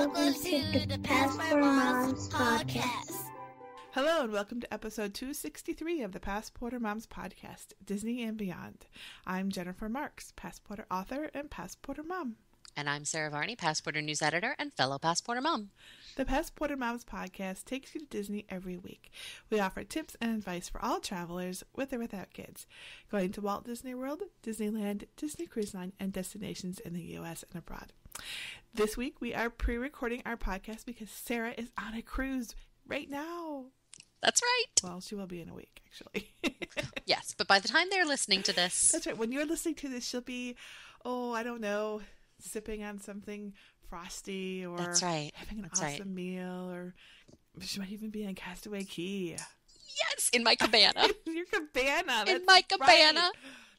Welcome to the PassPorter Moms podcast. Hello and welcome to episode 263 of the PassPorter Moms podcast, Disney and Beyond. I'm Jennifer Marks, PassPorter author and PassPorter mom. And I'm Sara Varney, PassPorter news editor and fellow PassPorter mom. The PassPorter Moms podcast takes you to Disney every week. We offer tips and advice for all travelers, with or without kids, going to Walt Disney World, Disneyland, Disney Cruise Line, and destinations in the U.S. and abroad. This week we are pre-recording our podcast because Sara is on a cruise right now. That's right. Well, she will be in a week, actually. Yes, but by the time they're listening to this... That's right. When you're listening to this, she'll be, I don't know, sipping on something frosty or That's right. having an That's awesome right. meal, or she might even be on Castaway Cay. Yes, in my cabana. Your cabana. In my cabana. Right.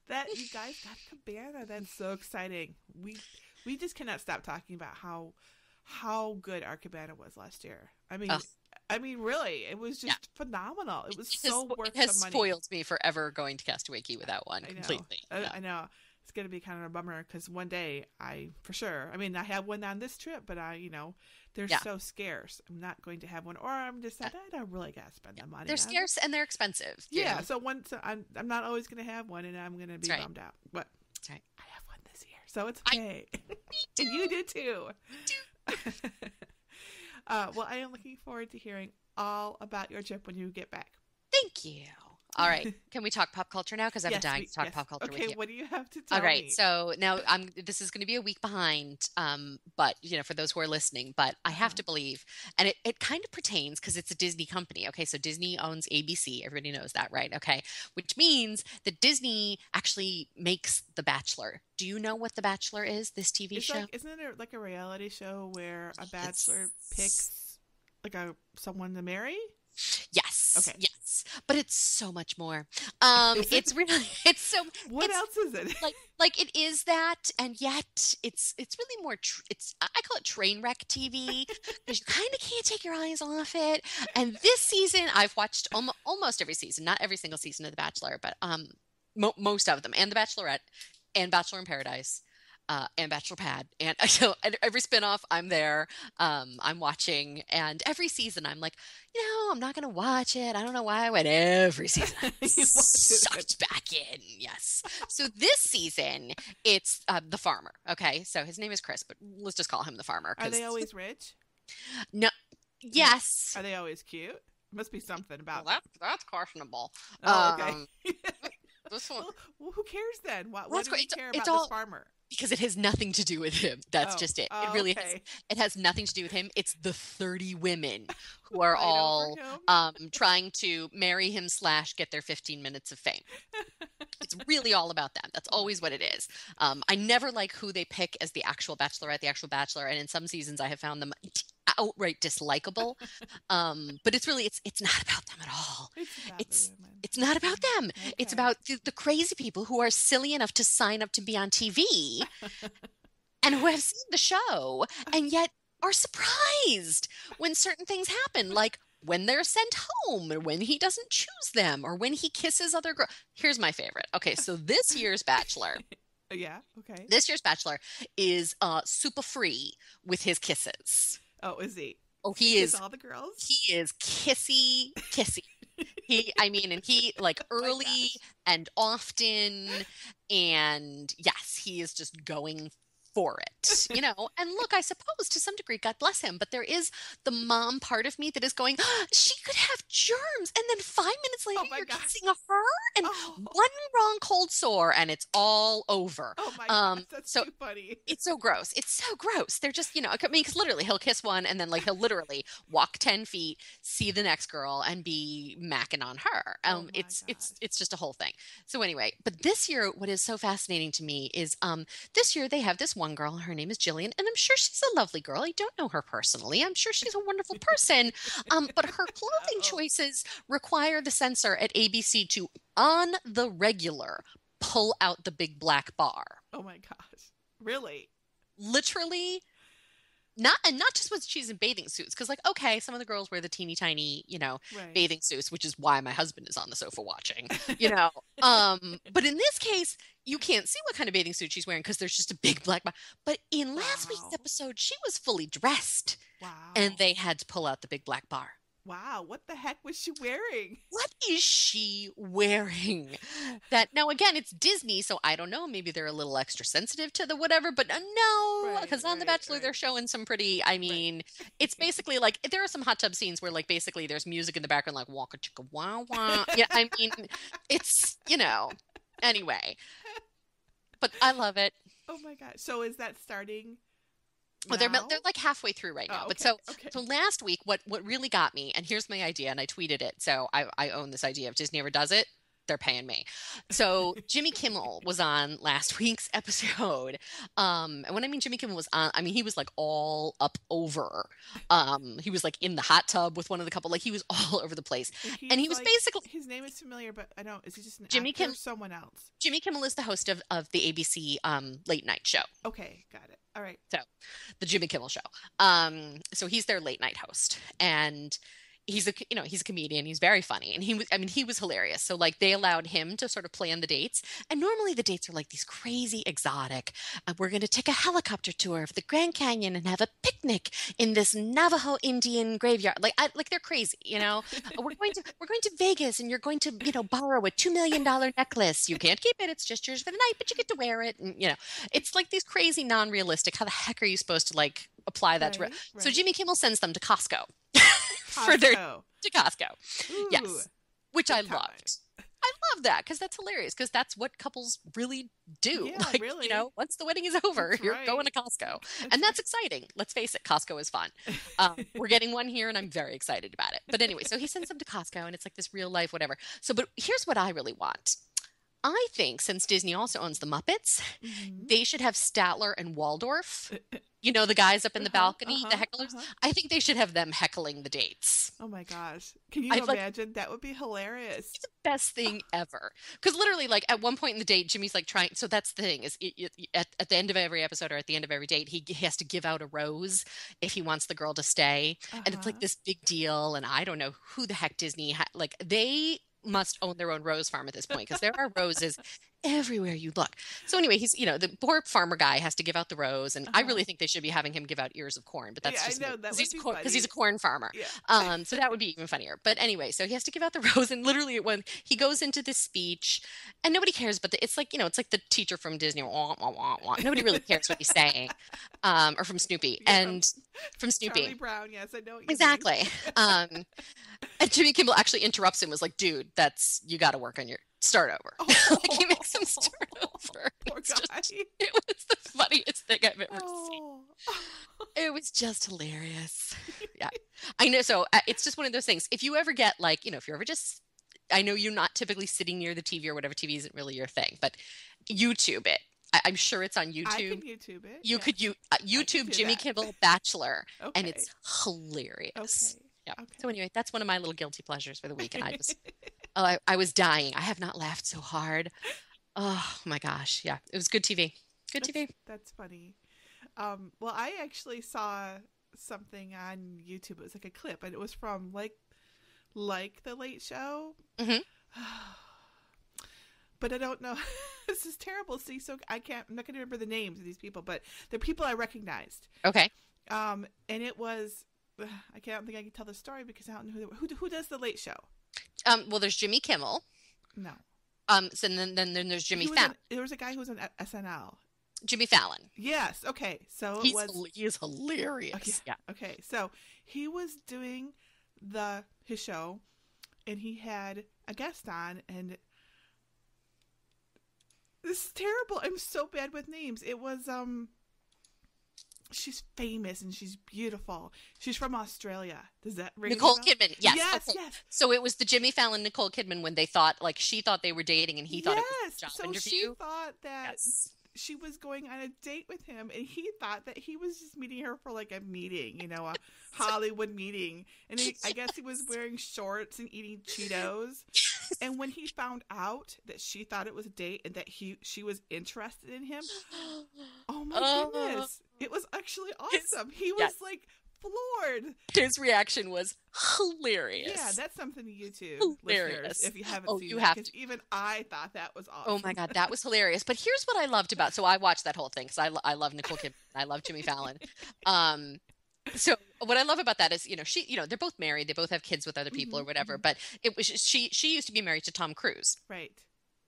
That, you guys got a cabana. That's so exciting. We just cannot stop talking about how good our cabana was last year. I mean, really, it was just phenomenal. It was so worth the money. It has spoiled me forever going to Castaway Cay without one completely. I know. It's going to be kind of a bummer because one day I have one on this trip, but they're so scarce. I'm not going to have one, or I'm just I don't really got to spend that money. They're scarce and they're expensive. Yeah. So I'm not always going to have one, and I'm going to be bummed out. But that's right. I have one this year, so it's okay. And you do too. Well, I am looking forward to hearing all about your trip when you get back. Thank you. All right. Can we talk pop culture now? Because I'm dying to talk pop culture with you. Okay, what do you have to tell me? All right. So now this is going to be a week behind, but, for those who are listening, but I have to believe, and it kind of pertains because it's a Disney company. Okay. So Disney owns ABC. Everybody knows that, right? Okay. Which means that Disney actually makes The Bachelor. Do you know what The Bachelor is, this TV show? Isn't it like a reality show where a bachelor picks someone to marry? Yes. Okay. Yes. But it's so much more. It's so. What else is it? Like it is that, and yet it's really more. I call it train wreck TV because you kind of can't take your eyes off it. And this season, I've watched almost every season, not every single season of The Bachelor, but most of them, and The Bachelorette, and Bachelor in Paradise. And Bachelor Pad, and every spinoff I'm there, I'm watching, and every season I'm like, I'm not gonna watch it. I don't know why I went every season. Sucked back in, yes. So this season it's the farmer. Okay, so his name is Chris, but let's just call him the farmer. Are they always rich? No. Yes. Are they always cute? Must be something about. Well, that's questionable. Oh, okay. This one. Well, who cares then? What do we care about this farmer? Because it has nothing to do with him. That's just it. It really okay. It has nothing to do with him. It's the 30 women who are all trying to marry him / get their 15 minutes of fame. It's really all about them. That's always what it is. I never like who they pick as the actual bachelorette, the actual bachelor. And in some seasons I have found them outright dislikable. But it's really, it's not about them at all. It's not about them. Okay. It's about the crazy people who are silly enough to sign up to be on TV and who have seen the show and yet are surprised when certain things happen, like when they're sent home or when he doesn't choose them or when he kisses other girls. Here's my favorite. Okay, so this year's Bachelor. Yeah, okay. This year's Bachelor is super free with his kisses. Oh, is he? Oh, he is. All the girls? He is kissy. And he like early and often, and yes, he is just going for it, and look, I suppose to some degree, God bless him, but there is the mom part of me that is going, she could have germs, and then 5 minutes later you're kissing her, and one wrong cold sore and it's all over. Oh my gosh, that's so too funny. It's so gross. They're just, because literally he'll kiss one and then he'll literally walk 10 feet, see the next girl and be macking on her. It's just a whole thing. So anyway, but this year, what is so fascinating to me is this year they have this one girl, her name is Jillian, and I'm sure she's a lovely girl. I don't know her personally. I'm sure she's a wonderful person. But her clothing choices require the censor at ABC to, on the regular, pull out the big black bar. Oh my gosh. Really? Literally not just when she's in bathing suits, because like, okay, some of the girls wear the teeny tiny, Right. bathing suits, which is why my husband is on the sofa watching, but in this case, you can't see what kind of bathing suit she's wearing because there's just a big black bar. But in last week's Wow. episode, she was fully dressed Wow. and they had to pull out the big black bar. Wow, what the heck was she wearing? What is she wearing? That now again, it's Disney, so I don't know. Maybe they're a little extra sensitive to the whatever, but no, Right, because on The right, Bachelor, right. they're showing some pretty. I mean, it's basically like there are some hot tub scenes where like basically there's music in the background, like waka chicka wah wah. Yeah, I mean, it's anyway, but I love it. Oh my gosh. So is that starting Well, now? they're like halfway through right now. Oh, But okay. so last week, what really got me, and here's my idea, and I tweeted it. So I own this idea. If Disney ever does it, they're paying me. So Jimmy Kimmel was on last week's episode. And when I mean Jimmy Kimmel was on, I mean he was like all up over. He was like in the hot tub with one of the couple. Like he was all over the place. And he was like, basically his name is familiar, but I don't. Is he just an Jimmy actor or Kim- someone else? Jimmy Kimmel is the host of the ABC late night show. Okay, got it. All right. So, the Jimmy Kimmel Show. So he's their late night host, and he's a comedian. He's very funny, and he was hilarious. So like they allowed him to sort of plan the dates, and normally the dates are like these crazy exotic. We're going to take a helicopter tour of the Grand Canyon and have a picnic in this Navajo Indian graveyard. Like they're crazy, we're going to Vegas, and you're going to borrow a $2 million necklace. You can't keep it; it's just yours for the night, but you get to wear it. And it's like these crazy, non-realistic. How the heck are you supposed to like apply that to? Right, So right. Jimmy Kimmel sends them to Costco. To Costco. Ooh, Yes. Which I good time. loved. I love that because that's hilarious because that's what couples really do. Yeah, like, really. once the wedding is over, That's you're right. going to Costco. And that's exciting. Let's face it, Costco is fun. We're getting one here and I'm very excited about it. But anyway, so he sends them to Costco and it's like this real life, whatever. So, but here's what I really want. I think since Disney also owns the Muppets, Mhm. they should have Statler and Waldorf. The guys up in the balcony, the hecklers. I think they should have them heckling the dates. Oh my gosh. Can you I'd like- imagine? That would be hilarious. It's the best thing ever. Because literally, like at one point in the date, Jimmy's like trying. So that's the thing is, at the end of every episode or at the end of every date, he has to give out a rose if he wants the girl to stay, and it's like this big deal. And I don't know who the heck Disney like they must own their own rose farm at this point because there are roses everywhere you look. So anyway, he's the poor farmer guy has to give out the rose, and I really think they should be having him give out ears of corn, but that's just I know that would be because he's a corn farmer. Yeah. So that would be even funnier. But anyway, so he has to give out the rose, and literally when he goes into this speech, and nobody cares, but it's like it's like the teacher from Disney. Wah, wah, wah, wah. Nobody really cares what he's saying, or from Snoopy, Yeah, and from Snoopy. Charlie Brown, yes, I know what you Exactly. mean. And Jimmy Kimmel actually interrupts him, was like, dude, you got to work on your start over. Like he makes him start over. Poor guy. It was the funniest thing I've ever seen. Oh. It was just hilarious. Yeah. I know. So it's just one of those things. If you ever get like, if you're ever just, I know you're not typically sitting near the TV or whatever, TV isn't really your thing, but YouTube it. I'm sure it's on YouTube. I can YouTube it. You could YouTube do Jimmy that. Kimmel Bachelor, Okay. and it's hilarious. Okay. Yeah. Okay. So anyway, that's one of my little guilty pleasures for the week, and I just, I was dying. I have not laughed so hard. Oh my gosh, yeah, it was good TV. Good TV. That's funny. Well, I actually saw something on YouTube. It was like a clip, and it was from like the Late Show. Mhm. But I don't know. This is terrible. See, so I'm not going to remember the names of these people, but they're people I recognized. Okay. And it was. I don't think I can tell the story because I don't know who does the Late Show. Well, there's Jimmy Kimmel. No. So then there's Jimmy He was Fallon. there was a guy who was on SNL. Jimmy Fallon. Yes. Okay. So He is hilarious. Okay. Yeah. Okay. So he was doing his show, and he had a guest on, and this is terrible. I'm so bad with names. It was she's famous and she's beautiful. She's from Australia. Does that ring Nicole a bell? Kidman. Yes. Yes. Okay. Yes. So it was the Jimmy Fallon Nicole Kidman when they thought she thought they were dating and he thought it was a job so interview. she thought that Yes. she was going on a date with him, and he thought that he was just meeting her for like a meeting, a Hollywood meeting. And I guess he was wearing shorts and eating Cheetos. And when he found out that she thought it was a date and that she was interested in him, oh my goodness. It was actually awesome. He was like floored. His reaction was hilarious. Yeah, that's something to YouTube listeners if you haven't seen you that, have because even I thought that was awesome. Oh my God, that was hilarious. But here's what I loved about, so I watched that whole thing because I love Nicole Kidman. I love Jimmy Fallon. So what I love about that is, they're both married. They both have kids with other people or whatever. But it was she used to be married to Tom Cruise. Right.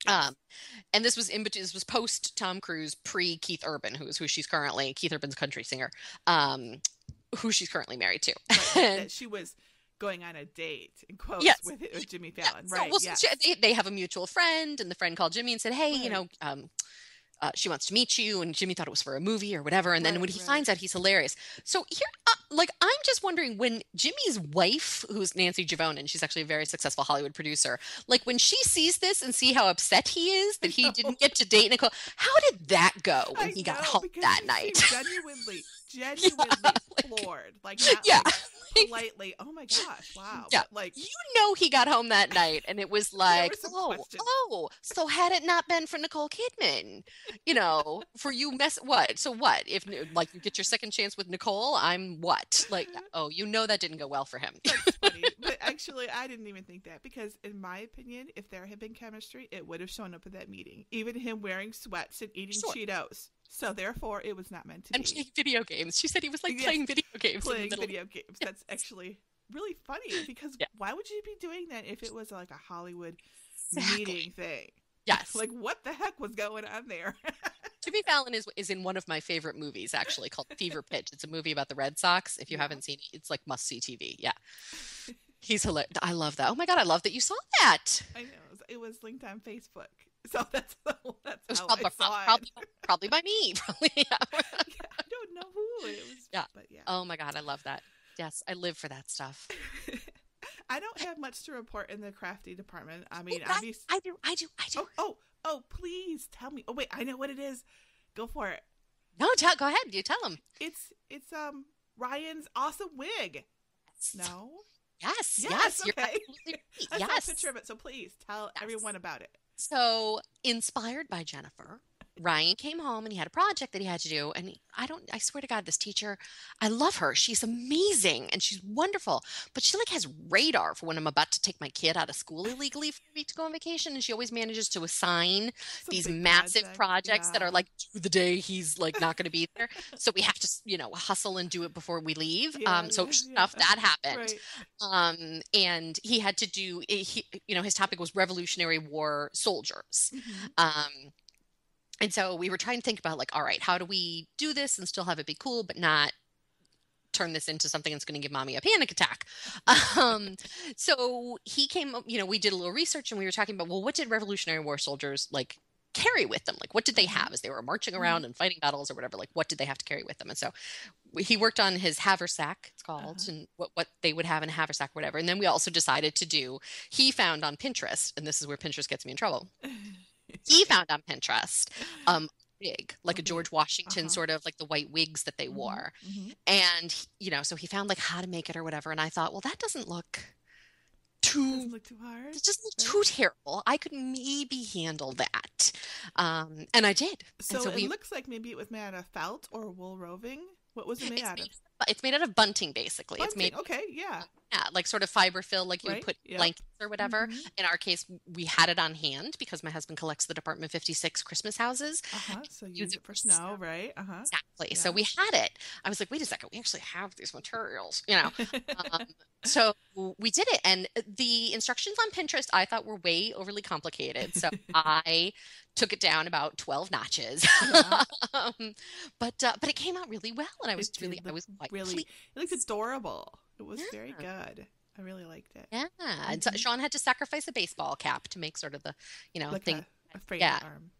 And this was post Tom Cruise, pre Keith Urban, who she's currently, Keith Urban's country singer, who she's currently married to. Right, that she was going on a date, in quotes, with Jimmy Fallon. Yeah. Right. So, they have a mutual friend, and the friend called Jimmy and said, hey, she wants to meet you, and Jimmy thought it was for a movie or whatever. And then when he finds out, he's hilarious. So here, I'm just wondering, when Jimmy's wife, who's Nancy Giavone, she's actually a very successful Hollywood producer, like when she sees this and see how upset he is that he didn't get to date Nicole, how did that go when he got home that night? Genuinely floored. Like, not politely, oh my gosh, wow. Yeah. But like, he got home that night and it was like, so had it not been for Nicole Kidman, for you what? So what? If like you get your second chance with Nicole, I'm what? Like, that didn't go well for him. That's funny. But actually, I didn't even think that, because in my opinion, if there had been chemistry, it would have shown up at that meeting. Even him wearing sweats and eating Cheetos. So therefore, it was not meant to be. And playing video games. She said he was like playing video games. Playing video games. That's actually really funny, because why would you be doing that if it was like a Hollywood meeting thing? Yes. Like, what the heck was going on there? Jimmy Fallon is in one of my favorite movies, actually, called Fever Pitch. It's a movie about the Red Sox. If you haven't seen it, it's like must-see TV. Yeah. He's hilarious. I love that. Oh my God, I love that you saw that. I know. It was linked on Facebook. So that's how I saw it. Probably by me. Probably. Yeah. I don't know who it was. Yeah. But yeah. Oh my God, I love that. Yes, I live for that stuff. I don't have much to report in the crafty department. I mean, obviously, I do. Oh, please tell me. Oh wait, I know what it is. Go for it. No, go ahead. You tell him. It's Ryan's awesome wig. No. Yes. Okay. I saw a picture of it, so please tell everyone about it. So, inspired by Jennifer, Ryan came home and he had a project that he had to do. And I swear to God, this teacher, I love her. She's amazing and she's wonderful. But she like has radar for when I'm about to take my kid out of school illegally for a week to go on vacation. And she always manages to assign these massive projects that are like the day he's like not going to be there. So we have to, hustle and do it before we leave. Enough that happened. Right. And he had to do, his topic was Revolutionary War soldiers. Mm-hmm. And so we were trying to think about like, all right, how do we do this and still have it be cool, but not turn this into something that's going to give mommy a panic attack? So he came, we did a little research and we were talking about, well, what did Revolutionary War soldiers like carry with them? Like, what did they have as they were marching around and fighting battles or whatever? Like, what did they have to carry with them? And so he worked on his haversack, it's called, and what they would have in a haversack or whatever. And then we also decided to do, he found on Pinterest, and this is where Pinterest gets me in trouble. He found on Pinterest wig, like a George Washington sort of like the white wigs that they wore. Mm-hmm. And, so he found like how to make it or whatever. And I thought, well, that doesn't look too hard. It doesn't look too terrible. I could maybe handle that. And I did. So it looks like maybe it was made out of felt or wool roving. What was it made out of? It's made out of bunting, basically. Bunting, it's made, okay, yeah. Yeah, like sort of fiber fill, like you would put blankets or whatever. Mm-hmm. In our case, we had it on hand because my husband collects the Department 56 Christmas houses. So use it for snow, right? Exactly. Yeah. So we had it. I was like, wait a second, we actually have these materials, So we did it. And the instructions on Pinterest, I thought were way overly complicated. So I took it down about 12 notches. Yeah. But it came out really well. And I was quite pleased. It looks adorable. It was very good. I really liked it. Yeah. Mm-hmm. And so Sean had to sacrifice a baseball cap to make sort of the, like thing. A frame arm.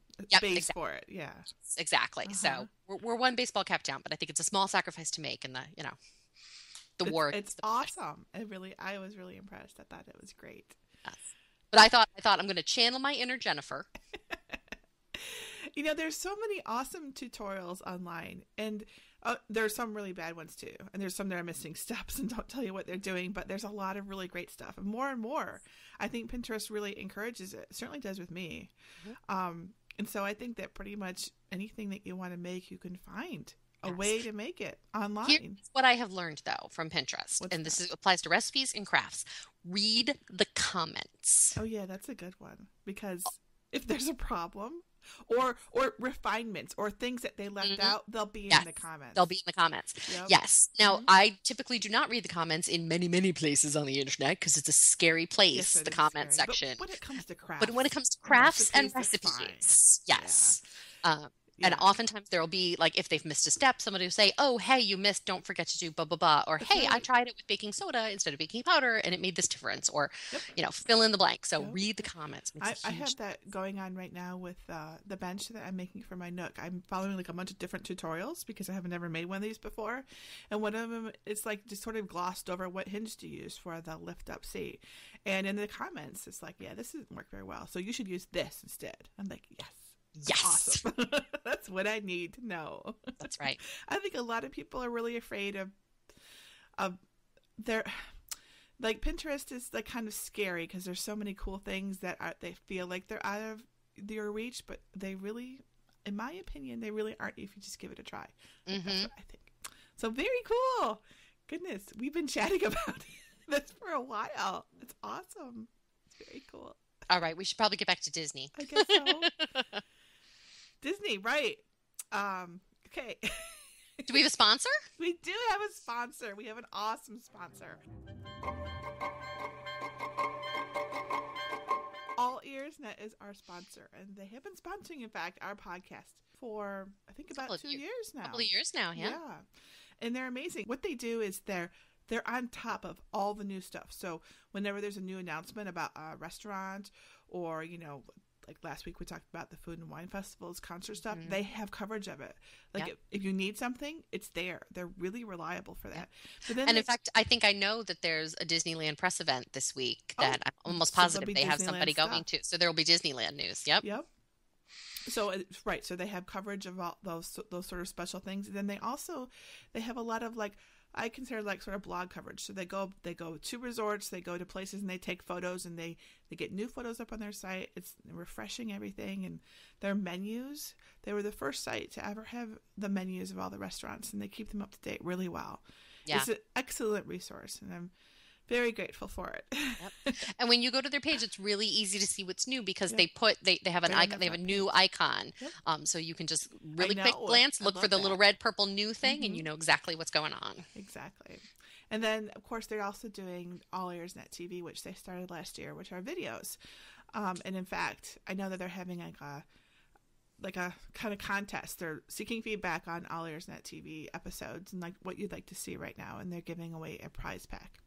Base for it. Yeah. Exactly. So we're one baseball cap down, but I think it's a small sacrifice to make. And the war. It's awesome. I was really impressed. I thought it was great. Yes. But I thought I'm going to channel my inner Jennifer. There's so many awesome tutorials online, and there's some really bad ones too. And there's some that are missing steps and don't tell you what they're doing, but there's a lot of really great stuff. And more, I think Pinterest really encourages it. It certainly does with me. Mm-hmm. And so I think that pretty much anything that you want to make, you can find a way to make it online. Here's what I have learned, though, from Pinterest, What's and this that? applies to recipes and crafts. Read the comments. Oh yeah, that's a good one, because if there's a problem or refinements or things that they left out, they'll be in the comments. They'll be in the comments. Yep. Yes. Now, I typically do not read the comments in many, many places on the internet because it's a scary place, Yes, it the is comment scary. section. But when it comes to crafts, But when it comes to crafts and recipes, that's recipes, fine. yes. Yeah. And oftentimes there will be, like, if they've missed a step, somebody will say, oh, hey, you missed, don't forget to do blah, blah, blah. Or, That's hey, I right. tried it with baking soda instead of baking powder and it made this difference. Or, Yep. you know, fill in the blank. So Yep. read the comments. Makes a I huge have that going on right now with the bench that I'm making for my Nook. I'm following like a bunch of different tutorials because I haven't ever made one of these before. And one of them, it's like just sort of glossed over what hinge to use for the lift up seat. And in the comments, it's like, yeah, this doesn't work very well, so you should use this instead. I'm like, yes. Yes. Awesome. That's what I need to know. That's right. I think a lot of people are really afraid of their, like, Pinterest is like kind of scary because there's so many cool things that they feel like they're out of your reach, but they really, in my opinion, they really aren't if you just give it a try. That's what I think. So very cool. Goodness, we've been chatting about this for a while. It's awesome. It's very cool. All right. We should probably get back to Disney. I guess so. Disney, right. Okay. Do we have a sponsor? We do have a sponsor. We have an awesome sponsor. All Ears Net is our sponsor, and they have been sponsoring, in fact, our podcast for, I think, about 2 years now. A couple of years now, yeah. And they're amazing. What they do is they're on top of all the new stuff. So whenever there's a new announcement about a restaurant or, you know, like last week we talked about the Food and Wine Festivals, concert stuff, they have coverage of it. Like if you need something, it's there. They're really reliable for that. But then in fact, I think I know that there's a Disneyland press event this week that I'm almost positive they have somebody going to. So there will be Disneyland news. Yep. So right, so they have coverage of all those sort of special things, and then they have a lot of, like, I consider, like, sort of blog coverage. So they go to resorts, they go to places, and they take photos, and they get new photos up on their site. It's refreshing everything, and their menus. They were the first site to ever have the menus of all the restaurants, and they keep them up to date really well. Yeah. It's an excellent resource, and I'm very grateful for it. Yep. And when you go to their page, it's really easy to see what's new because they have an icon. They have a new icon, so you can just really quick glance, look for the little red purple new thing, and you know exactly what's going on. Exactly. And then, of course, they're also doing All Ears Net TV, which they started last year, which are videos. And in fact, I know that they're having like a kind of contest. They're seeking feedback on All Ears Net TV episodes and like what you'd like to see right now, and they're giving away a prize pack.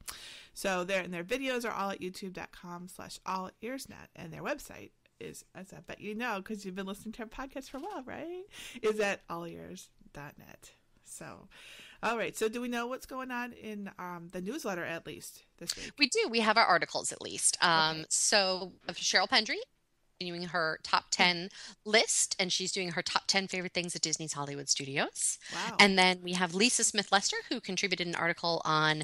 So their videos are all at youtube.com/allearsnet, and their website is, as I bet you know because you've been listening to our podcast for a while, right, is at allears.net. So, all right. So do we know what's going on in the newsletter at least this week? We do. We have our articles at least. So Cheryl Pendry continuing her top 10 list, and she's doing her top 10 favorite things at Disney's Hollywood Studios. Wow. And then we have Lisa Smith Lester, who contributed an article on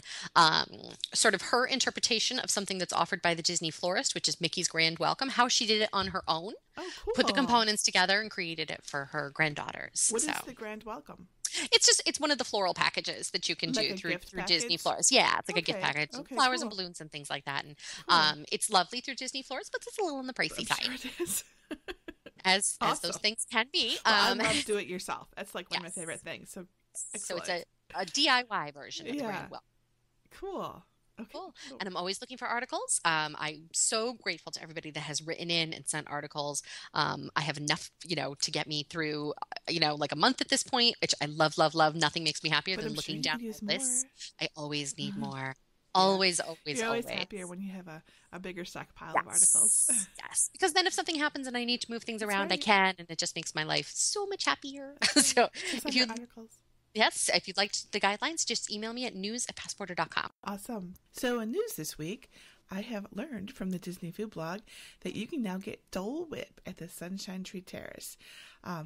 sort of her interpretation of something that's offered by the Disney florist, which is Mickey's Grand Welcome, how she did it on her own. Oh, cool. Put the components together and created it for her granddaughters. What is the Grand Welcome? It's one of the floral packages that you can do through Disney Florist. Yeah, it's like a gift package, flowers and balloons and things like that. And it's lovely through Disney Florist, but it's a little on the pricey side. Sure it is. as those things can be. I love do it yourself. That's like one of my favorite things. So excellent. So it's a DIY version of the Grand Welcome. Cool. Okay. Cool. And I'm always looking for articles. I'm so grateful to everybody that has written in and sent articles. I have enough, to get me through, like a month at this point, which I love, love, love. Nothing makes me happier than looking down at this. I always need more. Always. You're always happier when you have a bigger stockpile of articles. Yes. Because then if something happens and I need to move things around, I can, and it just makes my life so much happier. So if you articles. Yes, if you'd like the guidelines, just email me at news@passporter.com. Awesome. So in news this week, I have learned from the Disney Food Blog that you can now get Dole Whip at the Sunshine Tree Terrace.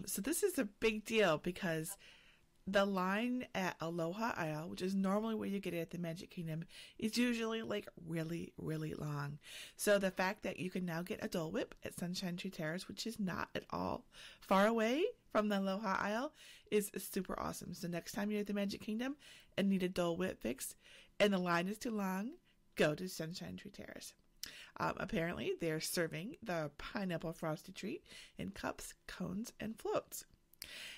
So this is a big deal because the line at Aloha Isle, which is normally where you get it at the Magic Kingdom, is usually like really, really long. So the fact that you can now get a Dole Whip at Sunshine Tree Terrace, which is not at all far away from the Aloha Isle, is super awesome. So next time you're at the Magic Kingdom and need a Dole Whip fix and the line is too long, go to Sunshine Tree Terrace. Apparently, they're serving the pineapple frosty treat in cups, cones, and floats.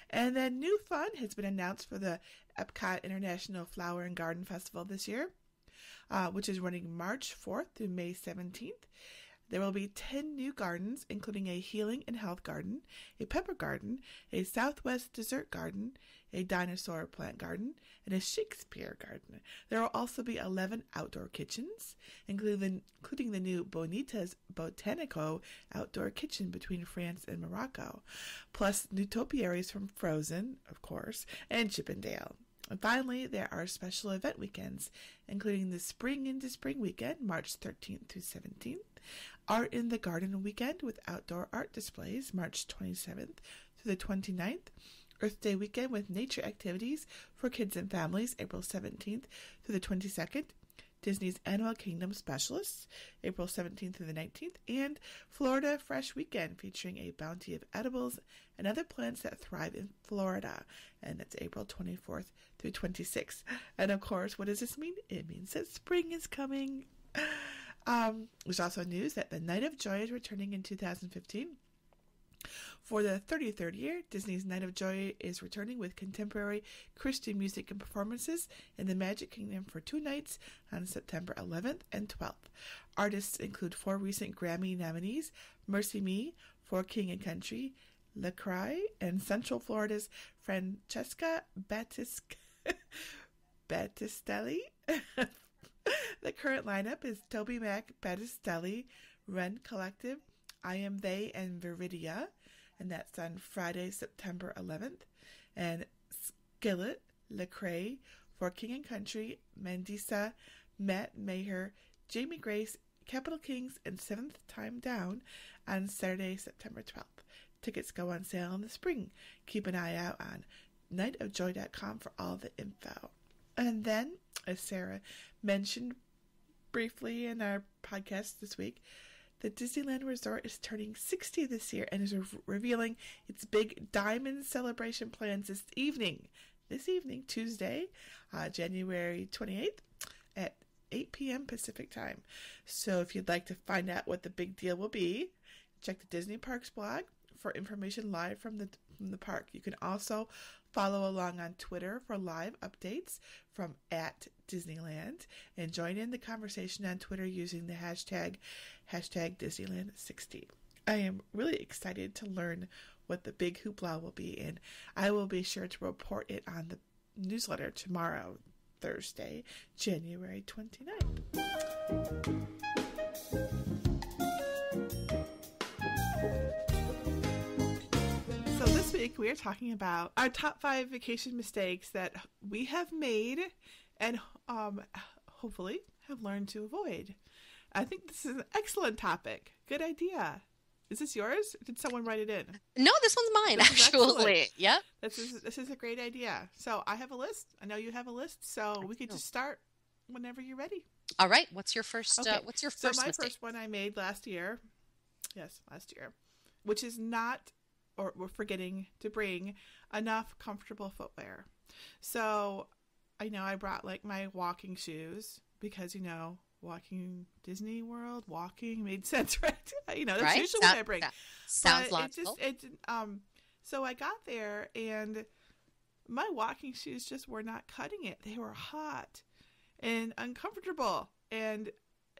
And then new fun has been announced for the Epcot International Flower and Garden Festival this year, which is running March 4th through May 17th. There will be 10 new gardens, including a healing and health garden, a pepper garden, a Southwest dessert garden, a dinosaur plant garden, and a Shakespeare garden. There will also be 11 outdoor kitchens, including the new Bonita's Botanico outdoor kitchen between France and Morocco, plus new topiaries from Frozen, of course, and Chippendale. And finally, there are special event weekends, including the Spring into Spring weekend, March 13th through 17th, Art in the Garden weekend with outdoor art displays, March 27th through the 29th, Earth Day weekend with nature activities for kids and families, April 17th through the 22nd, Disney's Animal Kingdom Specialists, April 17th through the 19th, and Florida Fresh Weekend featuring a bounty of edibles and other plants that thrive in Florida, and that's April 24th through 26th. And of course, what does this mean? It means that spring is coming. There's also news that the Night of Joy is returning in 2015. For the 33rd year, Disney's Night of Joy is returning with contemporary Christian music and performances in the Magic Kingdom for 2 nights on September 11th and 12th. Artists include 4 recent Grammy nominees, Mercy Me, For King and Country, Lecrae, and Central Florida's Francesca Battistelli. The current lineup is Toby Mac, Battistelli, Ren Collective, I Am They, and Viridia, and that's on Friday, September 11th, and Skillet, Lecrae, For King and Country, Mandisa, Matt Maher, Jamie Grace, Capital Kings, and Seventh Time Down on Saturday, September 12th. Tickets go on sale in the spring. Keep an eye out on nightofjoy.com for all the info. And then, as Sarah mentioned briefly in our podcast this week, the Disneyland Resort is turning 60 this year and is revealing its big diamond celebration plans this evening, Tuesday, January 28th at 8 p.m. Pacific time. So if you'd like to find out what the big deal will be, check the Disney Parks blog for information live from the park. You can also follow along on Twitter for live updates from @Disneyland and join in the conversation on Twitter using the hashtag Disneyland60. I am really excited to learn what the big hoopla will be, and I will be sure to report it on the newsletter tomorrow, Thursday, January 29th. So this week we are talking about our top 5 vacation mistakes that we have made and hopefully have learned to avoid. I think this is an excellent topic. Good idea. Is this yours? Did someone write it in? No, this one's mine, actually. Yep. This is a great idea. So I have a list. I know you have a list, so we could just start whenever you're ready. All right. What's your first? Okay. What's your So first my mistake? first one I made last year. Yes, last year, which is not, or we're forgetting to bring enough comfortable footwear. So I know I brought like my walking shoes because walking Disney World, walking made sense, right? That's Right? usually what I bring. Sounds But logical. So I got there and my walking shoes just were not cutting it. They were hot and uncomfortable, and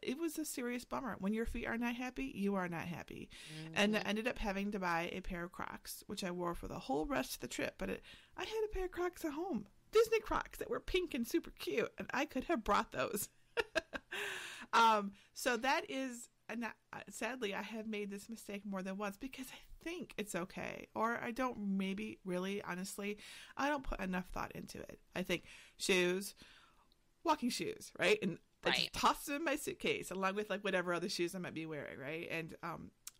it was a serious bummer. When your feet are not happy, you are not happy. Mm-hmm. And I ended up having to buy a pair of Crocs, which I wore for the whole rest of the trip. But I had a pair of Crocs at home, Disney Crocs that were pink and super cute, and I could have brought those. So that is, and sadly, I have made this mistake more than once because I think it's okay, or I don't. Maybe really, honestly, I don't put enough thought into it. I think shoes, walking shoes, right, and I just toss them in my suitcase along with like whatever other shoes I might be wearing, right, and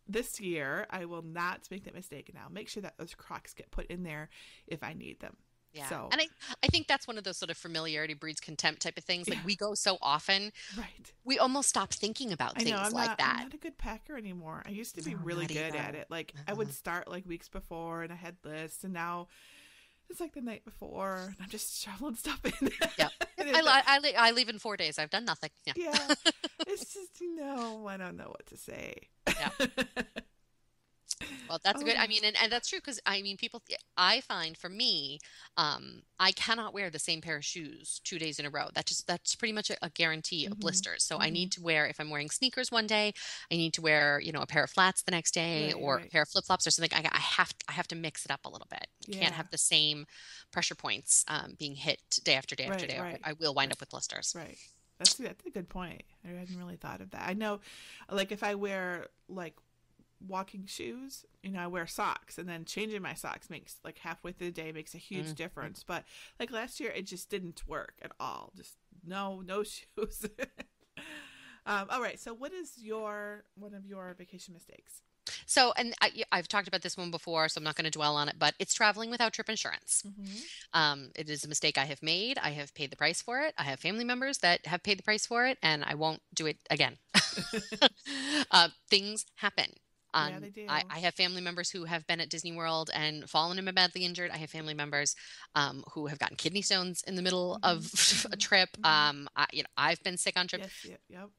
this year I will not make that mistake, and I'll make sure that those Crocs get put in there if I need them. Yeah. So, And I think that's one of those sort of familiarity breeds contempt type of things. Like we go so often, right. we almost stop thinking about I know things I'm like not. I'm that. not a good packer anymore. I used to be No, really not good at either. it. Like I Uh-huh. would start like weeks before, and I had lists, and now it's like the night before, and I'm just shoveling stuff in. Yeah. And Yep. it's like, I leave in 4 days. I've done nothing. Yeah. yeah, it's just I don't know what to say. Yeah. Well, that's good. I Oh, mean, and that's true because I mean, people, I find for me, I cannot wear the same pair of shoes 2 days in a row. That's pretty much a guarantee of mm-hmm, blisters. So I mm-hmm. need to wear, if I'm wearing sneakers one day, I need to wear, a pair of flats the next day Right, or a right. pair of flip flops or something. I have to mix it up a little bit. I can't Yeah, have the same pressure points being hit day after day after right, day. Or right, I will wind right, up with blisters. right. That's a good point. I hadn't really thought of that. I know, like if I wear like walking shoes, I wear socks, and then changing my socks makes like halfway through the day makes a huge Mm. difference. But like last year, it just didn't work at all. Just no shoes. All right. So, what is one of your vacation mistakes? So, and I've talked about this one before, so I'm not going to dwell on it, but it's traveling without trip insurance. Mm-hmm. It is a mistake I have made. I have paid the price for it. I have family members that have paid the price for it, and I won't do it again. Things happen. Yeah, they do. I have family members who have been at Disney World and fallen and been badly injured. I have family members who have gotten kidney stones in the middle of Mm-hmm. a trip. Mm-hmm. I've been sick on trip. Yes. Yep.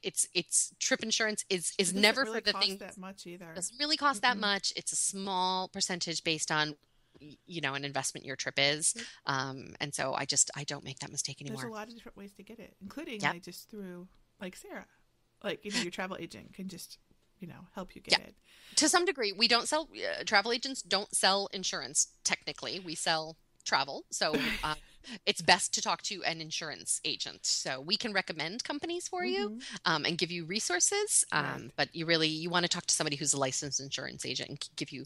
It's trip insurance is It doesn't never really for the cost thing. that much either. Doesn't really cost that Mm-mm. much. It's a small percentage based on an investment your trip is. Yep. And so I don't make that mistake There's anymore. a lot of different ways to get it, including Yep. like just through like Sarah, like your travel agent can just help you Yeah. get it. To some degree, we don't sell travel agents don't sell insurance. Technically, we sell travel. So it's best to talk to an insurance agent. So we can recommend companies for you Mm-hmm. and give you resources. Right. But you want to talk to somebody who's a licensed insurance agent and can give you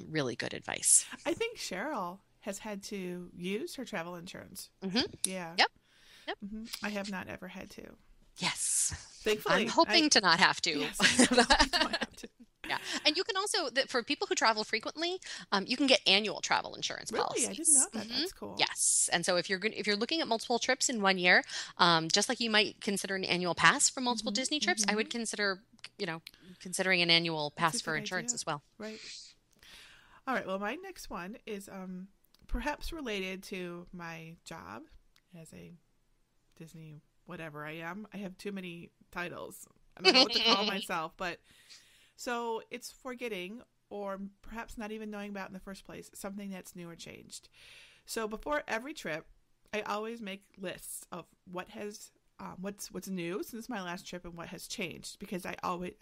really good advice. I think Cheryl has had to use her travel insurance. Hmm. Yeah. Yep. Yep. Mm-hmm. I have not ever had to. Yes. Thankfully, I'm hoping to not have to. Yes, I don't have to. Yeah. And you can also, for people who travel frequently, you can get annual travel insurance Really, policies. I didn't know that. Mhm. That's cool. Yes. And so if you're looking at multiple trips in one year, just like you might consider an annual pass for multiple Mhm, Disney trips, I would consider, considering an annual That's pass a for good insurance idea. as well. Right. All right. Well, my next one is perhaps related to my job as a Disney whatever I am. I have too many titles. I don't know what to call myself, but so it's forgetting or perhaps not even knowing about in the first place something that's new or changed. So before every trip, I always make lists of what's new since my last trip and what has changed because I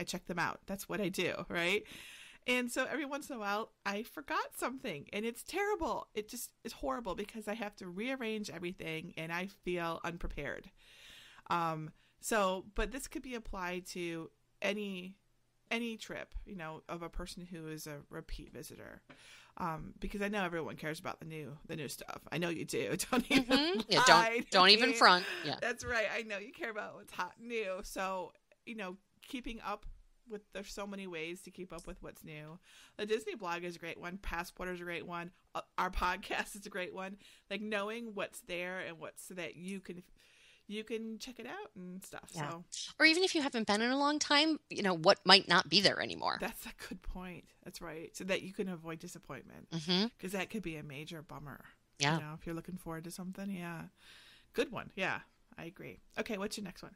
check them out. That's what I do, right? And so every once in a while, I forgot something, and it's terrible. It just is horrible because I have to rearrange everything, and I feel unprepared. But this could be applied to any trip, of a person who is a repeat visitor. Because I know everyone cares about the new stuff. I know you do. Don't even Yeah, hide. don't even front. Yeah. That's right. I know you care about what's hot and new. So, keeping up with, there's so many ways to keep up with what's new. The Disney blog is a great one. PassPorter is a great one. Our podcast is a great one. Like knowing what's there and so that you can check it out and stuff. Yeah. So Or even if you haven't been in a long time, what might not be there anymore. that's a good point. That's right. So that you can avoid disappointment Hmm. because that could be a major bummer. Yeah. If you're looking forward to something. Yeah. Good one. Yeah. I agree. Okay. What's your next one?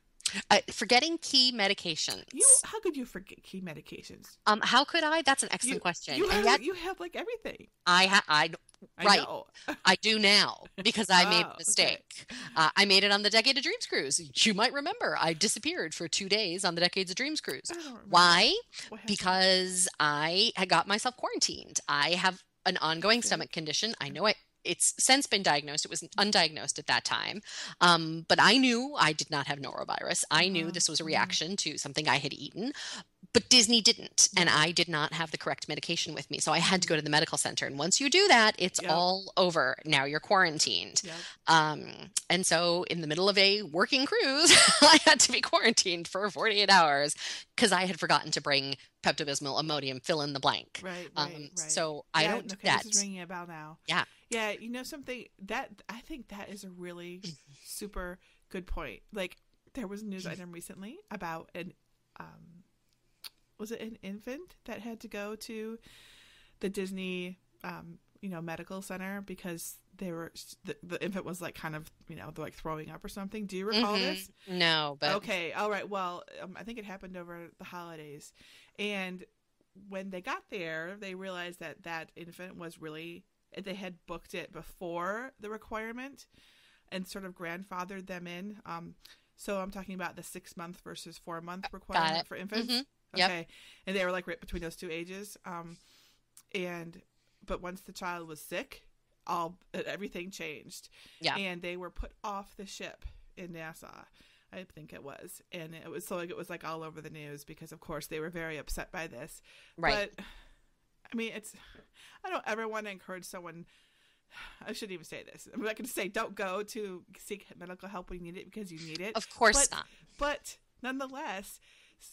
Forgetting key medications. How could you forget key medications? How could I? That's an excellent question. You And have, yet you have like everything. I right. know. I do now because I made Oh, a mistake. I made it on the Decade of Dreams cruise. You might remember I disappeared for 2 days on the Decades of Dreams cruise. I don't remember. Why? What happened? Because I had got myself quarantined. I have an ongoing Okay. stomach condition. I know it's since been diagnosed. It was undiagnosed at that time. But I knew I did not have norovirus. I knew this was a reaction to something I had eaten. But Disney didn't, and I did not have the correct medication with me. So I had to go to the medical center. And once you do that, it's all over. Now you're quarantined. And so in the middle of a working cruise, I had to be quarantined for 48 hours because I had forgotten to bring Pepto-Bismol, Imodium, fill in the blank. Right. So I don't do that. This is ringing a bell now. Yeah. Yeah, you know something? I think that is a really super good point. Like, there was a news item recently about was it an infant that had to go to the Disney, medical center because the infant was like kind of, like throwing up or something. Do you recall this? No, but okay, all right. Well, I think it happened over the holidays, and when they got there, they realized that infant was they had booked it before the requirement, and sort of grandfathered them in. So I'm talking about the 6-month versus 4-month requirement for infants. Okay. And they were like right between those two ages. But once the child was sick, everything changed. Yeah. And they were put off the ship in Nassau, I think it was. And it was like all over the news because of course they were very upset by this. Right. But I mean, I don't ever want to encourage someone. I shouldn't even say this. I'm not going to say don't go to seek medical help when you need it because you need it. Of course not. But nonetheless,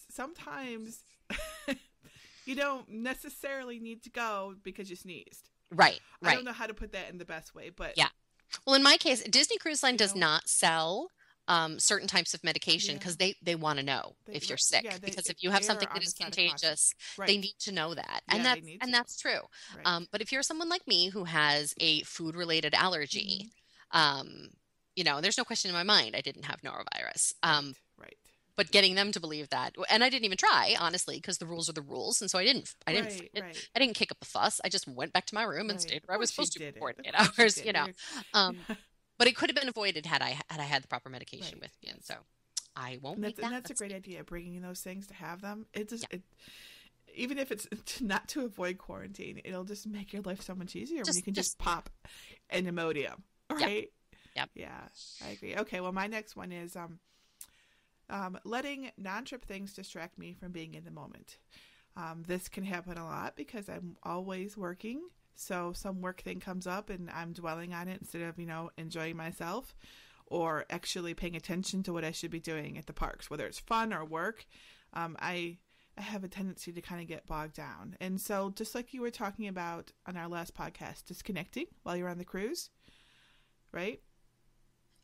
sometimes you don't necessarily need to go because you sneezed. Right. I don't know how to put that in the best way, but yeah. Well, in my case, Disney Cruise Line does not sell certain types of medication because they want to know if you're sick. Because if you have something that is contagious, they need to know that, and that's true. Right. But if you're someone like me who has a food-related allergy, there's no question in my mind I didn't have norovirus. Right. But getting them to believe that, and I didn't even try, honestly, because the rules are the rules, and so I didn't I didn't kick up a fuss. I just went back to my room and stayed where I was supposed to for 48 hours. But it could have been avoided had I had the proper medication with me, and so I won't. And that's a great idea, bringing those things to have them. Even if it's not to avoid quarantine, it'll just make your life so much easier when you can just pop an Imodium, right? Yep. Yeah, I agree. Okay, well, my next one is letting non-trip things distract me from being in the moment. This can happen a lot because I'm always working. So some work thing comes up and I'm dwelling on it instead of, enjoying myself or actually paying attention to what I should be doing at the parks, whether it's fun or work. I have a tendency to kind of get bogged down. And so just like you were talking about on our last podcast, disconnecting while you're on the cruise, right?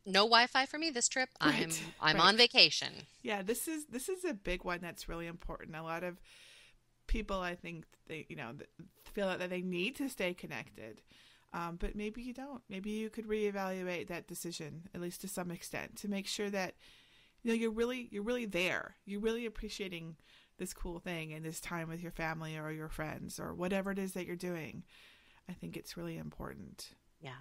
No Wi-Fi for me this trip. I'm on vacation. Yeah, this is a big one that's really important. A lot of people, I think, they feel that they need to stay connected, but maybe you don't. Maybe you could reevaluate that decision, at least to some extent, to make sure that you're really there. You're really appreciating this cool thing and this time with your family or your friends or whatever it is that you're doing. I think it's really important. Yeah.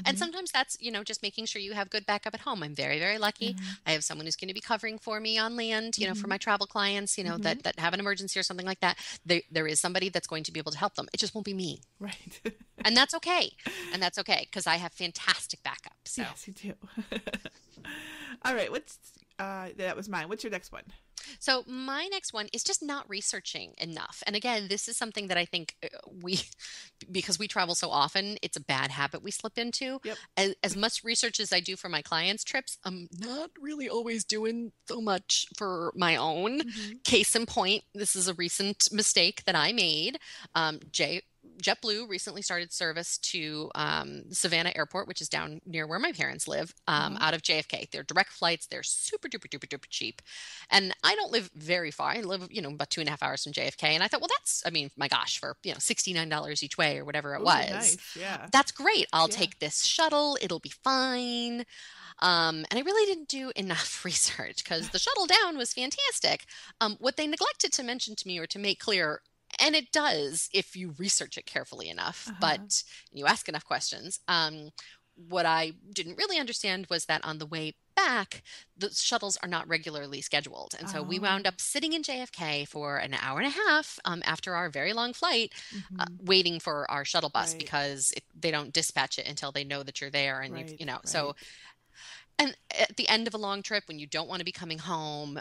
And sometimes that's, just making sure you have good backup at home. I'm very, very lucky. I have someone who's going to be covering for me on land, for my travel clients, that have an emergency or something like that. There is somebody that's going to be able to help them. It just won't be me. Right. And that's okay. Because I have fantastic backup. So. Yes, you do. All right. That was mine. What's your next one? So my next one is just not researching enough. And again, this is something that I think because we travel so often, it's a bad habit we slip into. Yep. As much research as I do for my clients' trips, I'm not really always doing so much for my own. Case in point, this is a recent mistake that I made. JetBlue recently started service to Savannah Airport, which is down near where my parents live, out of JFK. They're direct flights. They're super duper duper duper cheap. And I don't live very far. I live, about 2.5 hours from JFK. And I thought, well, my gosh, for, $69 each way or whatever it was. Nice. Yeah. That's great. I'll take this shuttle. It'll be fine. And I really didn't do enough research because the shuttle down was fantastic. What they neglected to mention to me or to make clear, and it does if you research it carefully enough, but you ask enough questions. What I didn't really understand was that on the way back, the shuttles are not regularly scheduled. And so we wound up sitting in JFK for an hour and a half after our very long flight, waiting for our shuttle bus because they don't dispatch it until they know that you're there. And, so, and at the end of a long trip, when you don't want to be coming home,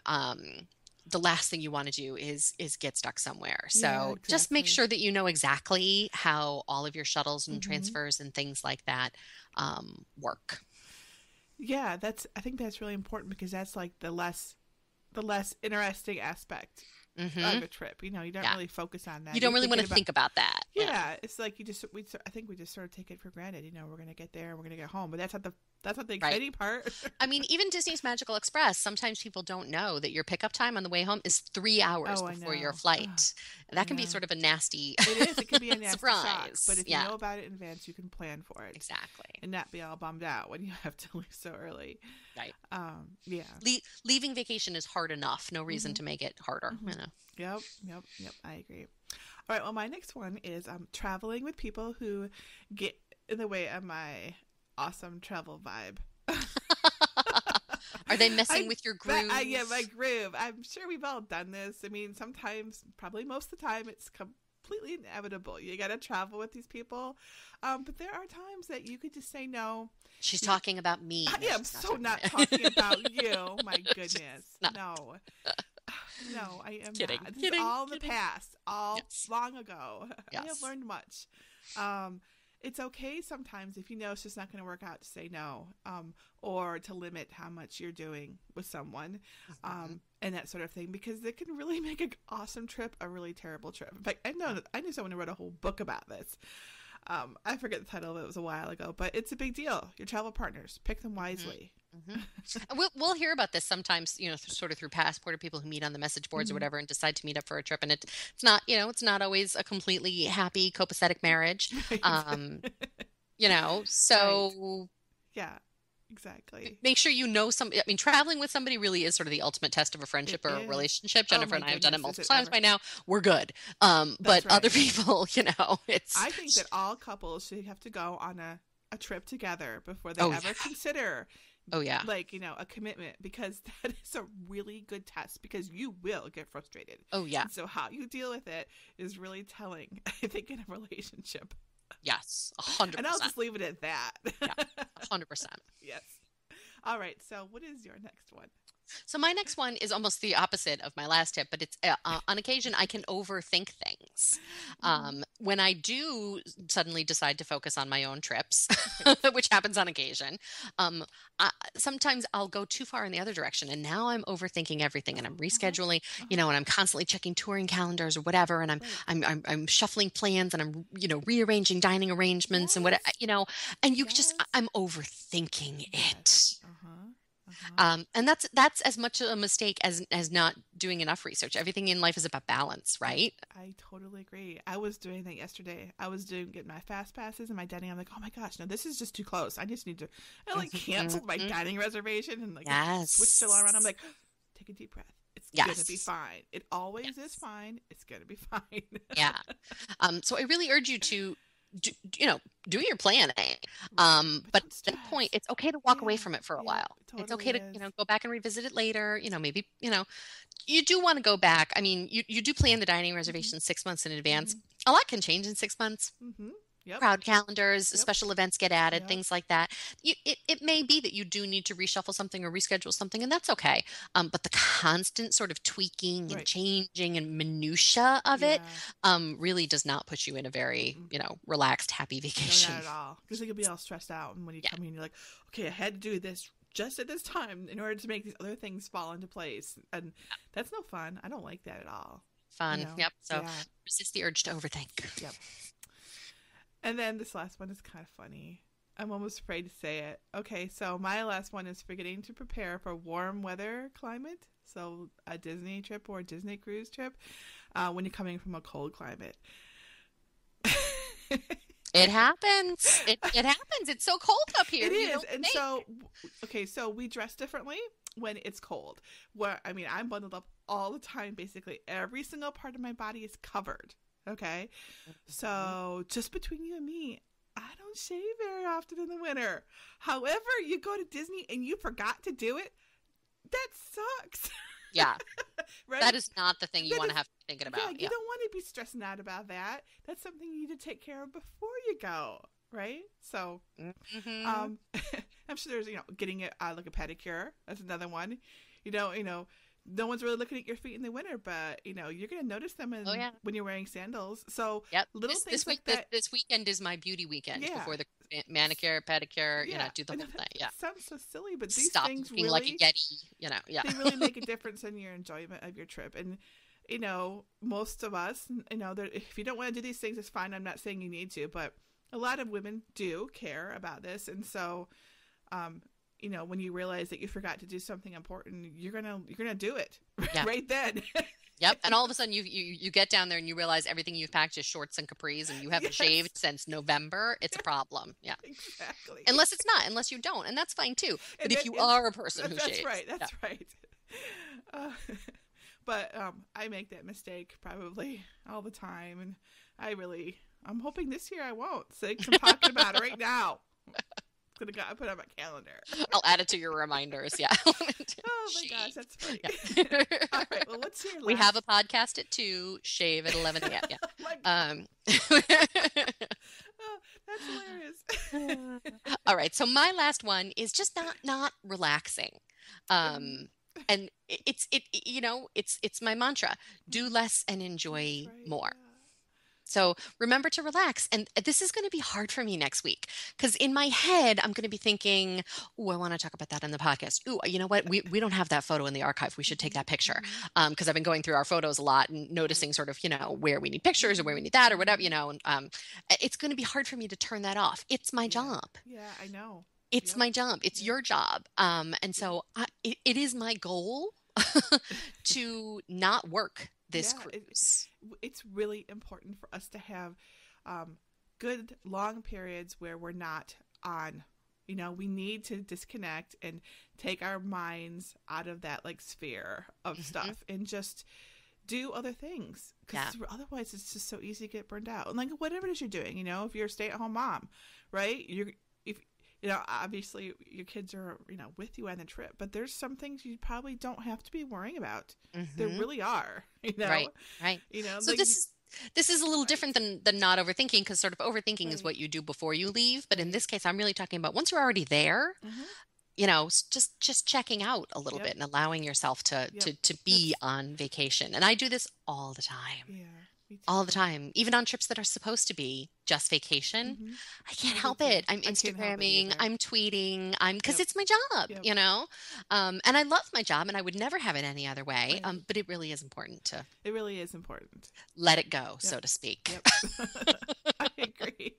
the last thing you want to do is get stuck somewhere. So Yeah, just make exactly. sure that you know exactly how all of your shuttles and Hmm. transfers and things like that work. Yeah, I think that's really important because that's like the less interesting aspect Hmm. of a trip. You don't Yeah. really focus on You that. You're don't really want thinking to about think about that. Yeah. yeah. It's like I think we just sort of take it for granted. We're gonna get there and we're gonna get home, but that's not the Right. exciting part. I mean, even Disney's Magical Express, sometimes people don't know that your pickup time on the way home is 3 hours Oh, I before your know. Ugh, flight. I That can be know. sort of a nasty It is. It can be a nasty shock, but surprise. if you Yeah, know about it in advance, you can plan for it exactly. and not be all bummed out when you have to leave so early. Right. Yeah. Leaving vacation is hard enough. No reason Mhm. to make it harder, Mhm. Yep. Yep. Yep. I agree. All right. Well, my next one is traveling with people who get in the way of my awesome travel vibe. Are they messing I with your yeah, my groove? groove. I'm sure we've all done this. I mean, sometimes, probably most of the time, it's completely inevitable. You got to travel with these people, but there are times that you could just say no. She's You, talking about me. I No, am she's not so talking not about talking about you. My She's goodness, not no, no, I am kidding. not. This is Kidding. all in the Kidding. past, all Yes. long ago. I have Yes. learned much. Um, it's okay sometimes if you know it's just not going to work out to say no, or to limit how much you're doing with someone, Mhm. and that sort of thing, because it can really make an awesome trip a really terrible trip. In fact, I knew someone who wrote a whole book about this. I forget the title of it. It was a while ago, but it's a big deal. Your travel partners, pick them Mhm. wisely. Mhm. And we'll hear about this sometimes, sort of through PassPorter, people who meet on the message boards or Hmm. whatever and decide to meet up for a trip, and it's not, it's not always a completely happy, copacetic marriage. Right. Um, Right. so Yeah. Exactly. make sure you know some. I mean, traveling with somebody really is sort of the ultimate test of a It friendship or a is. relationship. Oh Jennifer my and I have done it goodness, is multiple it times ever? by now. We're good. But That's other right. people, it's I think that all couples should have to go on a trip together before they oh ever yeah, consider oh yeah, like, a commitment, because that is a really good test, because you will get frustrated. oh yeah, And so how you deal with it is really telling, I think, in a relationship. yes, 100%. And I'll just leave it at that. Yeah, 100%. Yes. All right. So what is your next one? So my next one is almost the opposite of my last tip, but it's on occasion I can overthink things. Hmm. When I do suddenly decide to focus on my own trips, Right. which happens on occasion, um, sometimes I'll go too far in the other direction, and now I'm overthinking everything, and I'm Uh-huh. rescheduling, Uh-huh. and I'm constantly checking touring calendars or whatever, and I'm Right. I'm I'm, I'm shuffling plans, and I'm rearranging dining arrangements and what Yes. and Yes. I'm overthinking it. Yes. Uh-huh. Uh-huh. And that's as much a mistake as not doing enough research. Everything in life is about balance, right? I totally agree. I was doing that yesterday. I was getting my fast passes and my dining. I'm like, oh my gosh, no, this is just too close. I just need to. I like canceled my Mhm. dining reservation and like switched it all around. I'm Yes. like, take a deep breath. It's gonna be Yes. fine. It always is Yes. fine. It's gonna be fine. Yeah. So I really urge you to do, do your planning. Right, but But don't at that point, stress. it's okay to walk away Yeah, from it for a yeah, while. it It's totally okay to, is. go back and revisit it later. Maybe, you do want to go back. I mean, you do plan the dining Mhm. reservation 6 months in advance. Mhm. A lot can change in 6 months. Mhm. Yep. Crowd calendars, Yep. special events get added, Yep. things like that. It may be that you do need to reshuffle something or reschedule something, and that's okay. But the constant sort of tweaking and Right. changing and minutia of it Yeah. really does not put you in a very, Mm-mm. relaxed, happy No, not vacation. at all. Because you could be all stressed out, and when you Yeah. come in, you're like, okay, I had to do this just at this time in order to make these other things fall into place, and that's no fun. I don't like that at all. Fun. Yep. So Yeah. resist the urge to overthink. Yep. And then this last one is kind of funny. I'm almost afraid to say it. Okay, so my last one is forgetting to prepare for warm weather climate. So a Disney trip or a Disney cruise trip when you're coming from a cold climate. It happens. It happens. It's so cold up here. It You is. don't And think. so, okay, so we dress differently when it's cold. Where, I mean, I'm bundled up all the time, basically. Every single part of my body is covered. Okay. Mhm. So, just between you and me, I don't shave very often in the winter. However, you go to Disney and you forgot to do it, that sucks. Yeah. Right? That is not the thing you That want is, to have to be thinking yeah, about. you Yeah. don't want to be stressing out about that. That's something you need to take care of before you go. Right? So, Hmm. I'm sure there's, getting it like a pedicure. That's another one. no one's really looking at your feet in the winter, but you're going to notice them when you're wearing sandals. So Yep. little This, things this week, like that. this weekend is my beauty weekend Yeah. before the manicure, pedicure, do the I know whole thing. Yeah. It sounds so silly, but these Stop things looking really, like a Yeti, yeah. they really make a difference in your enjoyment of your trip. And, most of us, if you don't want to do these things, it's fine. I'm not saying you need to, but a lot of women do care about this. And so, when you realize that you forgot to do something important, you're gonna do it right then. Yep. And all of a sudden you get down there and you realize everything you've packed is shorts and capris and you haven't shaved since November. It's a problem. Yeah. Exactly. Unless you don't. And that's fine too. But if you are a person who shaves. That's right. But I make that mistake probably all the time. And I'm hoping this year I won't. So I'm talking about it right now. I'm going to put it on my calendar. I'll add it to your reminders. Yeah. Oh my gosh, that's funny. Yeah. All right. Well, what's your last? We have a podcast at 2, shave at 11 a.m. Yeah. Oh, that's hilarious. All right. So my last one is just not relaxing. And it's my mantra: do less and enjoy more. Yeah. So remember to relax. And this is going to be hard for me next week because in my head, I'm going to be thinking, oh, I want to talk about that on the podcast. Oh, you know what? We don't have that photo in the archive. We should take that picture. Because I've been going through our photos a lot and noticing sort of, where we need pictures or where we need that or whatever, and it's going to be hard for me to turn that off. It's my job. Yeah, I know. It's my job. It's your job. And so it is my goal to not work this cruise. It's really important for us to have good long periods where we're not on. We need to disconnect and take our minds out of that sphere of stuff and just do other things. Because otherwise it's just so easy to get burned out. And whatever it is you're doing, if you're a stay-at-home mom, right? Obviously your kids are, with you on the trip, but there's some things you probably don't have to be worrying about. There really are, Right. So this is a little different than not overthinking, because sort of overthinking is what you do before you leave. But in this case, I'm really talking about once you're already there, just checking out a little bit and allowing yourself to be on vacation. And I do this all the time. Yeah. All the time, even on trips that are supposed to be just vacation. I can't help it. I'm Instagramming, I'm tweeting, because it's my job, and I love my job and I would never have it any other way. But it really is important to let it go, so to speak. I agree.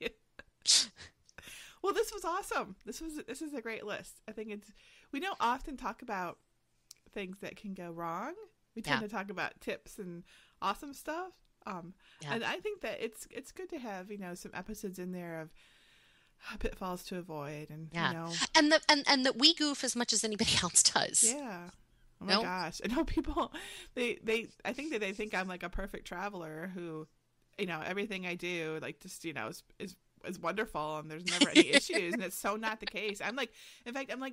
Well, this was awesome. This is a great list. I think we don't often talk about things that can go wrong. We tend to talk about tips and awesome stuff. And I think that it's good to have some episodes in there of pitfalls to avoid, and and that we goof as much as anybody else does. Yeah. Oh my gosh, I know people. I think that they think I'm like a perfect traveler who, everything I do is wonderful and there's never any issues, and it's so not the case. I'm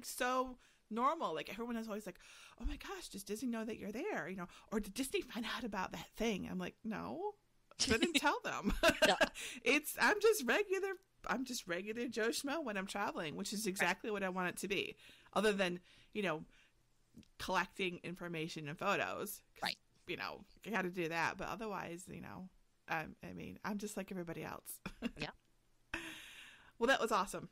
so normal. Everyone is always like, oh my gosh, does Disney know that you're there? Or did Disney find out about that thing? I'm like, no, I didn't tell them. I'm just regular Joe Schmo when I'm traveling, which is exactly what I want it to be. Other than, collecting information and photos. Right. You got to do that. But otherwise, I'm just like everybody else. Yeah. Well, that was awesome.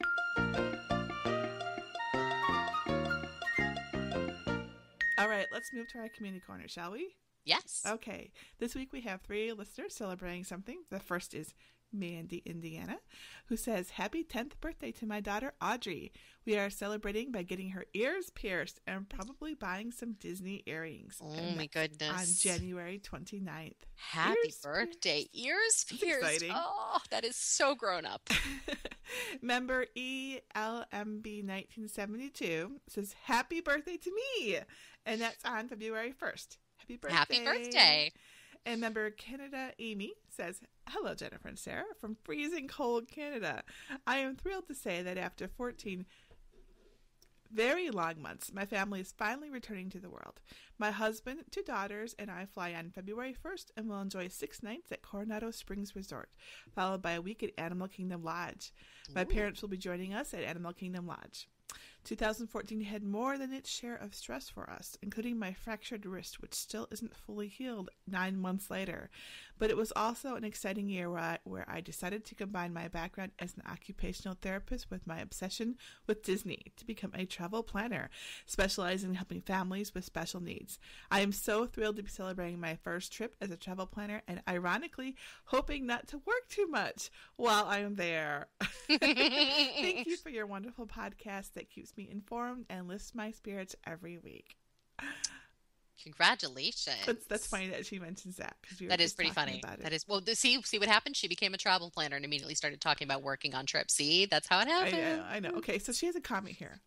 All right, let's move to our community corner, shall we? Yes. Okay. This week we have 3 listeners celebrating something. The first is Mandy, Indiana, who says, happy 10th birthday to my daughter, Audrey. We are celebrating by getting her ears pierced and probably buying some Disney earrings. Oh, my goodness. On January 29th. Happy birthday. Ears pierced. Exciting. Oh, that is so grown up. Member ELMB1972 says, happy birthday to me. And that's on February 1st. Happy birthday. Happy birthday. And member Canada Amy says, hello, Jennifer and Sara from freezing cold Canada. I am thrilled to say that after 14 very long months, my family is finally returning to the world. My husband, 2 daughters, and I fly on February 1st and will enjoy 6 nights at Coronado Springs Resort, followed by a week at Animal Kingdom Lodge. My parents will be joining us at Animal Kingdom Lodge. 2014 had more than its share of stress for us, including my fractured wrist, which still isn't fully healed 9 months later. But it was also an exciting year where I decided to combine my background as an occupational therapist with my obsession with Disney to become a travel planner, specializing in helping families with special needs. I am so thrilled to be celebrating my first trip as a travel planner and ironically hoping not to work too much while I'm there. Thank you for your wonderful podcast that keeps me informed and lifts my spirits every week. Congratulations. That's funny that she mentions that. That is pretty funny. That is, well, see what happened? She became a travel planner and immediately started talking about working on trips. See, that's how it happened. I know. Okay, so she has a comment here.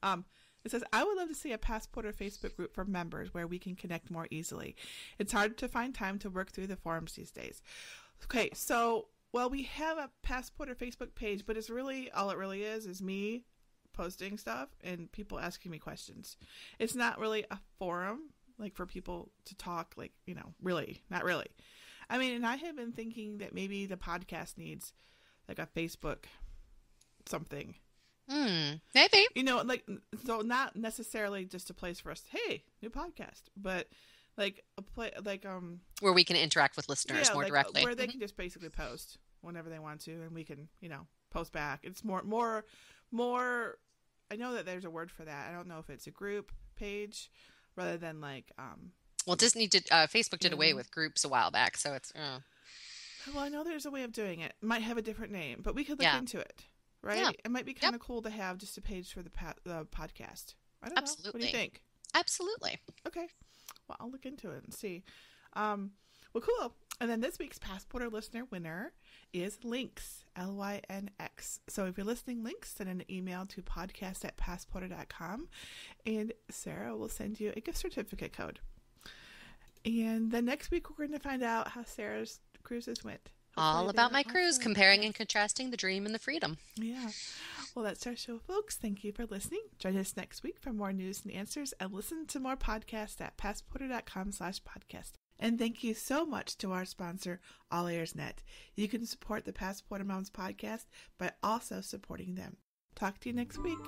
It says, I would love to see a PassPorter Facebook group for members where we can connect more easily. It's hard to find time to work through the forums these days. Okay, so, well, we have a PassPorter Facebook page, but it's really, all it really is me posting stuff and people asking me questions. It's not really a forum, like for people to talk, like, really, not really. I mean, and I have been thinking that maybe the podcast needs like a Facebook something. Maybe. Like, so not necessarily just a place for us, hey, new podcast, but like a play, like, where we can interact with listeners more directly. Where they can just basically post whenever they want to and we can, post back. It's more, I know that there's a word for that. I don't know if it's a group page rather than like, well, Disney did, Facebook did away with groups a while back. So it's, well, I know there's a way of doing it. It might have a different name, but we could look into it. Right? Yeah. It might be kind of cool to have just a page for the podcast. I don't know. What do you think? Absolutely. Okay. Well, I'll look into it and see. Well, cool. And then this week's PassPorter listener winner is Lynx, Lynx. So if you're listening, Lynx, send an email to podcast@passporter.com and Sarah will send you a gift certificate code. And then next week, we're going to find out how Sarah's cruises went. All about my cruise, comparing and contrasting the dream and the freedom. Yeah. Well, that's our show, folks. Thank you for listening. Join us next week for more news and answers and listen to more podcasts at passporter.com/podcast. And thank you so much to our sponsor, All Ears Net. You can support the PassPorter Moms podcast by also supporting them. Talk to you next week.